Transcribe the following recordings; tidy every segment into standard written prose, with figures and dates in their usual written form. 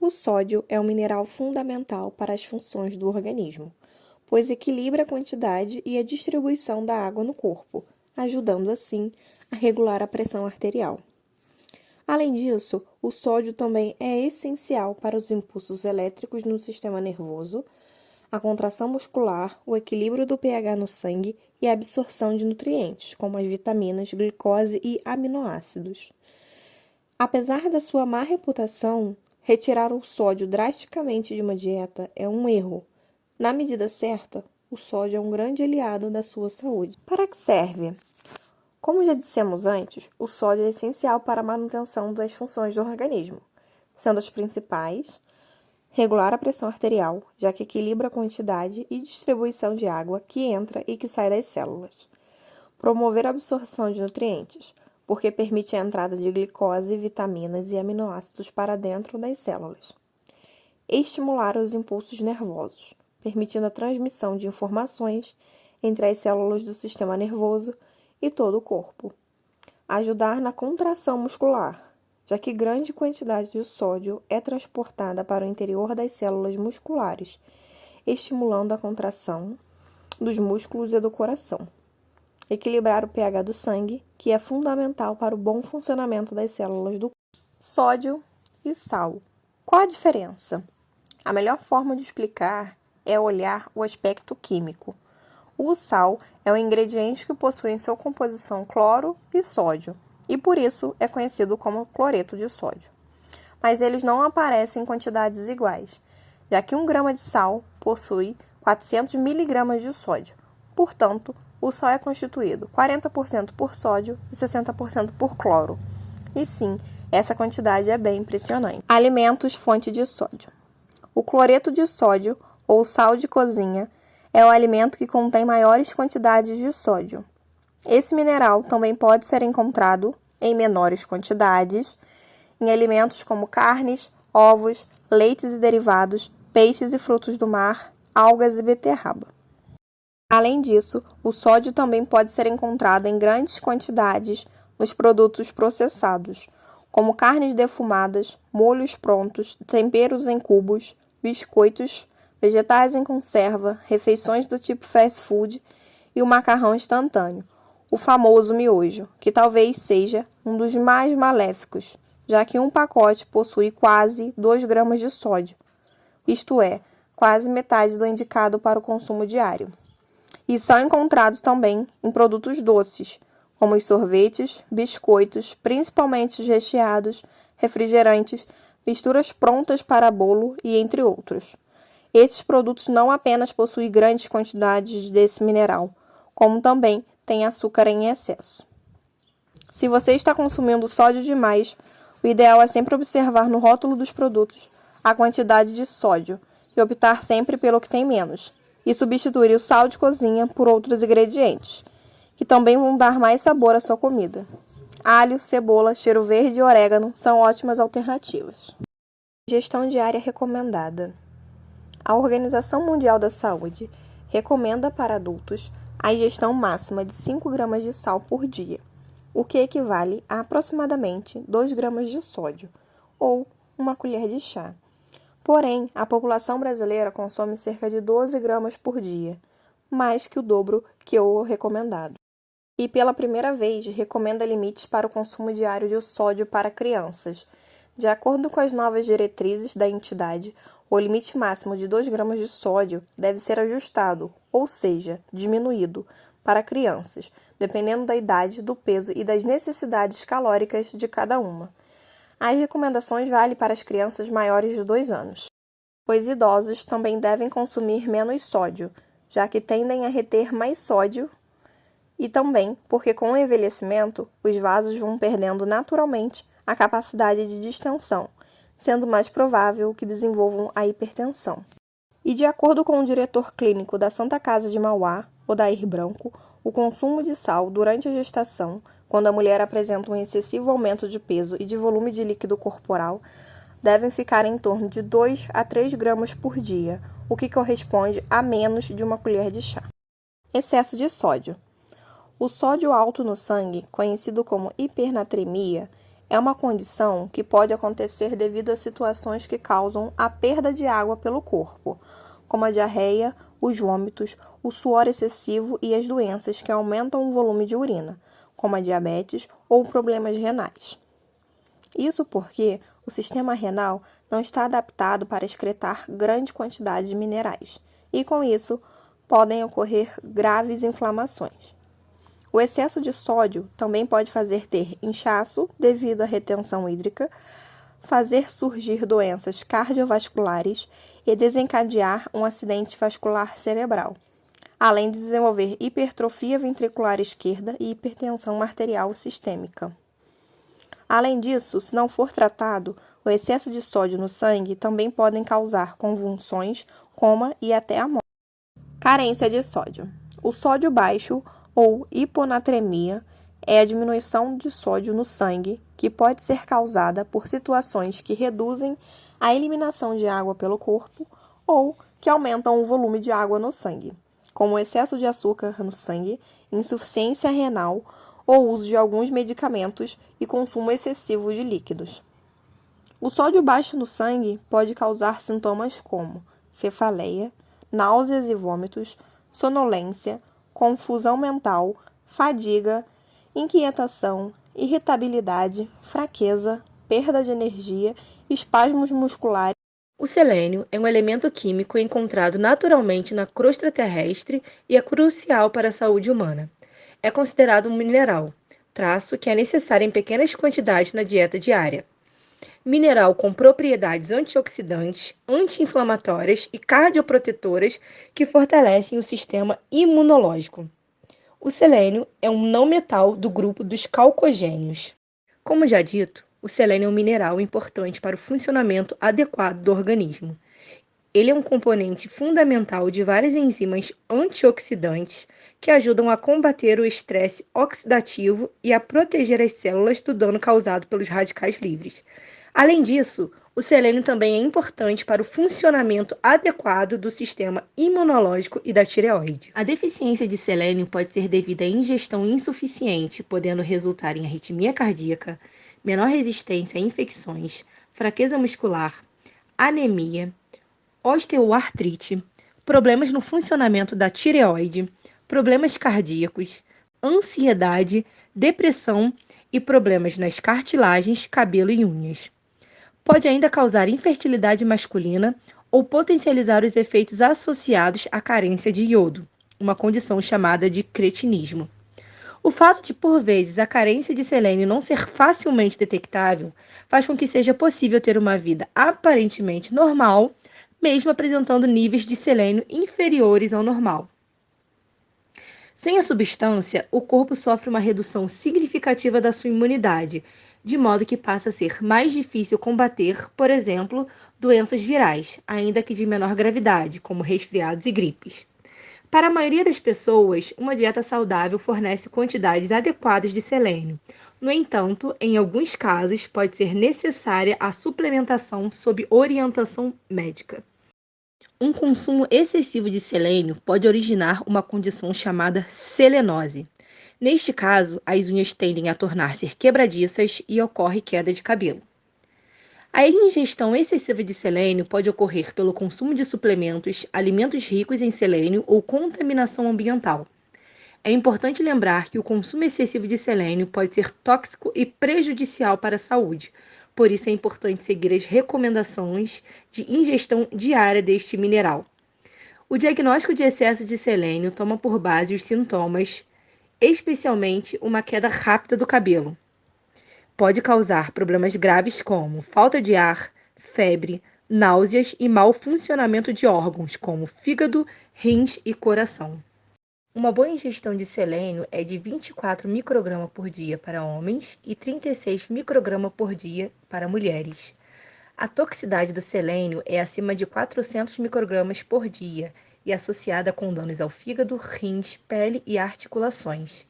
O sódio é um mineral fundamental para as funções do organismo, pois equilibra a quantidade e a distribuição da água no corpo, ajudando assim a regular a pressão arterial. Além disso, o sódio também é essencial para os impulsos elétricos no sistema nervoso, a contração muscular, o equilíbrio do pH no sangue e a absorção de nutrientes, como as vitaminas, glicose e aminoácidos. Apesar da sua má reputação, retirar o sódio drasticamente de uma dieta é um erro. Na medida certa, o sódio é um grande aliado da sua saúde. Para que serve? Como já dissemos antes, o sódio é essencial para a manutenção das funções do organismo, sendo as principais regular a pressão arterial, já que equilibra a quantidade e distribuição de água que entra e que sai das células. Promover a absorção de nutrientes, porque permite a entrada de glicose, vitaminas e aminoácidos para dentro das células. Estimular os impulsos nervosos, permitindo a transmissão de informações entre as células do sistema nervoso e todo o corpo. Ajudar na contração muscular, já que grande quantidade de sódio é transportada para o interior das células musculares, estimulando a contração dos músculos e do coração. Equilibrar o pH do sangue, que é fundamental para o bom funcionamento das células do corpo. Sódio e sal. Qual a diferença? A melhor forma de explicar é olhar o aspecto químico. O sal é um ingrediente que possui em sua composição cloro e sódio, e por isso é conhecido como cloreto de sódio. Mas eles não aparecem em quantidades iguais, já que 1 grama de sal possui 400 miligramas de sódio. Portanto, o sal é constituído 40% por sódio e 60% por cloro. E sim, essa quantidade é bem impressionante. Alimentos fonte de sódio. O cloreto de sódio, ou sal de cozinha, é o alimento que contém maiores quantidades de sódio. Esse mineral também pode ser encontrado em menores quantidades em alimentos como carnes, ovos, leites e derivados, peixes e frutos do mar, algas e beterraba. Além disso, o sódio também pode ser encontrado em grandes quantidades nos produtos processados, como carnes defumadas, molhos prontos, temperos em cubos, biscoitos, vegetais em conserva, refeições do tipo fast food e o macarrão instantâneo, o famoso miojo, que talvez seja um dos mais maléficos, já que um pacote possui quase 2 gramas de sódio, isto é, quase metade do indicado para o consumo diário. E são encontrados também em produtos doces, como os sorvetes, biscoitos, principalmente os recheados, refrigerantes, misturas prontas para bolo e entre outros. Esses produtos não apenas possuem grandes quantidades desse mineral, como também têm açúcar em excesso. Se você está consumindo sódio demais, o ideal é sempre observar no rótulo dos produtos a quantidade de sódio e optar sempre pelo que tem menos, e substituir o sal de cozinha por outros ingredientes, que também vão dar mais sabor à sua comida. Alho, cebola, cheiro verde e orégano são ótimas alternativas. Ingestão diária recomendada. A Organização Mundial da Saúde recomenda para adultos a ingestão máxima de 5 gramas de sal por dia, o que equivale a aproximadamente 2 gramas de sódio, ou 1 colher de chá. Porém, a população brasileira consome cerca de 12 gramas por dia, mais que o dobro que o recomendado. E pela primeira vez, recomenda limites para o consumo diário de sódio para crianças. De acordo com as novas diretrizes da entidade, o limite máximo de 2 gramas de sódio deve ser ajustado, ou seja, diminuído, para crianças, dependendo da idade, do peso e das necessidades calóricas de cada uma. As recomendações valem para as crianças maiores de 2 anos. Os idosos também devem consumir menos sódio, já que tendem a reter mais sódio, e também porque com o envelhecimento, os vasos vão perdendo naturalmente a capacidade de distensão, sendo mais provável que desenvolvam a hipertensão. E de acordo com o diretor clínico da Santa Casa de Mauá, Odair Branco, o consumo de sal durante a gestação, quando a mulher apresenta um excessivo aumento de peso e de volume de líquido corporal, devem ficar em torno de 2 a 3 gramas por dia, o que corresponde a menos de 1 colher de chá. Excesso de sódio. O sódio alto no sangue, conhecido como hipernatremia, É uma condição que pode acontecer devido a situações que causam a perda de água pelo corpo, como a diarreia, os vômitos, o suor excessivo e as doenças que aumentam o volume de urina, como a diabetes ou problemas renais. Isso porque o sistema renal não está adaptado para excretar grande quantidade de minerais, e com isso podem ocorrer graves inflamações. O excesso de sódio também pode fazer ter inchaço devido à retenção hídrica, fazer surgir doenças cardiovasculares e desencadear um acidente vascular cerebral, além de desenvolver hipertrofia ventricular esquerda e hipertensão arterial sistêmica. Além disso, se não for tratado, o excesso de sódio no sangue também podem causar convulsões, coma e até a morte. Carência de sódio. O sódio baixo ou hiponatremia é a diminuição de sódio no sangue que pode ser causada por situações que reduzem a eliminação de água pelo corpo ou que aumentam o volume de água no sangue, como excesso de açúcar no sangue, insuficiência renal ou uso de alguns medicamentos e consumo excessivo de líquidos. O sódio baixo no sangue pode causar sintomas como cefaleia, náuseas e vômitos, sonolência, confusão mental, fadiga, inquietação, irritabilidade, fraqueza, perda de energia, espasmos musculares. O selênio é um elemento químico encontrado naturalmente na crosta terrestre e é crucial para a saúde humana. É considerado um mineral, traço que é necessário em pequenas quantidades na dieta diária. Mineral com propriedades antioxidantes, anti-inflamatórias e cardioprotetoras que fortalecem o sistema imunológico. O selênio é um não-metal do grupo dos calcogênios. Como já dito, o selênio é um mineral importante para o funcionamento adequado do organismo. Ele é um componente fundamental de várias enzimas antioxidantes que ajudam a combater o estresse oxidativo e a proteger as células do dano causado pelos radicais livres. Além disso, o selênio também é importante para o funcionamento adequado do sistema imunológico e da tireoide. A deficiência de selênio pode ser devida à ingestão insuficiente, podendo resultar em arritmia cardíaca, menor resistência a infecções, fraqueza muscular, anemia, osteoartrite, problemas no funcionamento da tireoide, problemas cardíacos, ansiedade, depressão e problemas nas cartilagens, cabelo e unhas. Pode ainda causar infertilidade masculina ou potencializar os efeitos associados à carência de iodo, uma condição chamada de cretinismo. O fato de, por vezes, a carência de selênio não ser facilmente detectável faz com que seja possível ter uma vida aparentemente normal, mesmo apresentando níveis de selênio inferiores ao normal. Sem a substância, o corpo sofre uma redução significativa da sua imunidade, de modo que passa a ser mais difícil combater, por exemplo, doenças virais, ainda que de menor gravidade, como resfriados e gripes. Para a maioria das pessoas, uma dieta saudável fornece quantidades adequadas de selênio. No entanto, em alguns casos, pode ser necessária a suplementação sob orientação médica. Um consumo excessivo de selênio pode originar uma condição chamada selenose. Neste caso, as unhas tendem a tornar-se quebradiças e ocorre queda de cabelo. A ingestão excessiva de selênio pode ocorrer pelo consumo de suplementos, alimentos ricos em selênio ou contaminação ambiental. É importante lembrar que o consumo excessivo de selênio pode ser tóxico e prejudicial para a saúde. Por isso é importante seguir as recomendações de ingestão diária deste mineral. O diagnóstico de excesso de selênio toma por base os sintomas, especialmente uma queda rápida do cabelo. Pode causar problemas graves como falta de ar, febre, náuseas e mau funcionamento de órgãos como fígado, rins e coração. Uma boa ingestão de selênio é de 24 microgramas por dia para homens e 36 microgramas por dia para mulheres. A toxicidade do selênio é acima de 400 microgramas por dia e associada com danos ao fígado, rins, pele e articulações.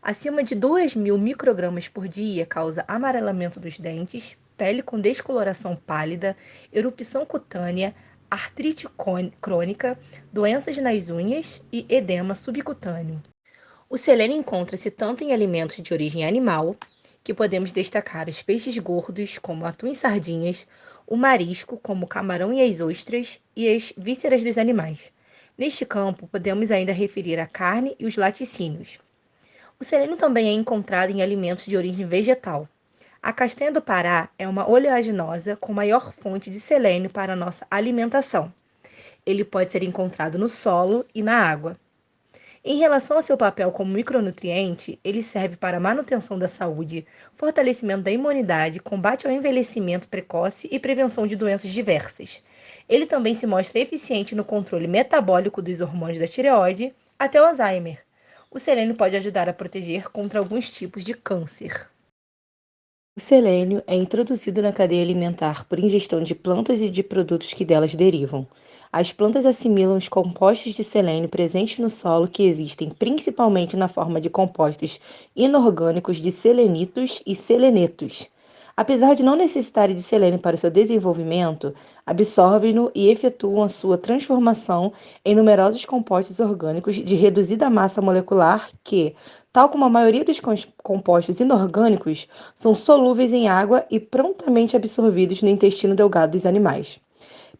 Acima de 2.000 microgramas por dia causa amarelamento dos dentes, pele com descoloração pálida, erupção cutânea, artrite crônica, doenças nas unhas e edema subcutâneo. O selênio encontra-se tanto em alimentos de origem animal que podemos destacar os peixes gordos, como atum e sardinhas, o marisco, como o camarão e as ostras, e as vísceras dos animais. Neste campo, podemos ainda referir a carne e os laticínios. O selênio também é encontrado em alimentos de origem vegetal. A castanha do Pará é uma oleaginosa com maior fonte de selênio para a nossa alimentação. Ele pode ser encontrado no solo e na água. Em relação ao seu papel como micronutriente, ele serve para a manutenção da saúde, fortalecimento da imunidade, combate ao envelhecimento precoce e prevenção de doenças diversas. Ele também se mostra eficiente no controle metabólico dos hormônios da tireoide até o Alzheimer. O selênio pode ajudar a proteger contra alguns tipos de câncer. O selênio é introduzido na cadeia alimentar por ingestão de plantas e de produtos que delas derivam. As plantas assimilam os compostos de selênio presentes no solo, que existem principalmente na forma de compostos inorgânicos de selenitos e selenetos. Apesar de não necessitarem de selênio para o seu desenvolvimento, absorvem-no e efetuam a sua transformação em numerosos compostos orgânicos de reduzida massa molecular que, tal como a maioria dos compostos inorgânicos, são solúveis em água e prontamente absorvidos no intestino delgado dos animais.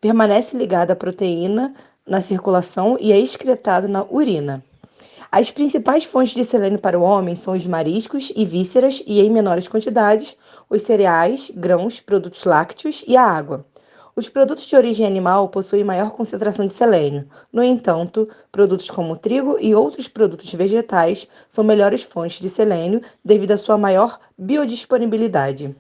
Permanece ligado à proteína na circulação e é excretado na urina. As principais fontes de selênio para o homem são os mariscos e vísceras e, em menores quantidades, os cereais, grãos, produtos lácteos e a água. Os produtos de origem animal possuem maior concentração de selênio. No entanto, produtos como o trigo e outros produtos vegetais são melhores fontes de selênio devido à sua maior biodisponibilidade.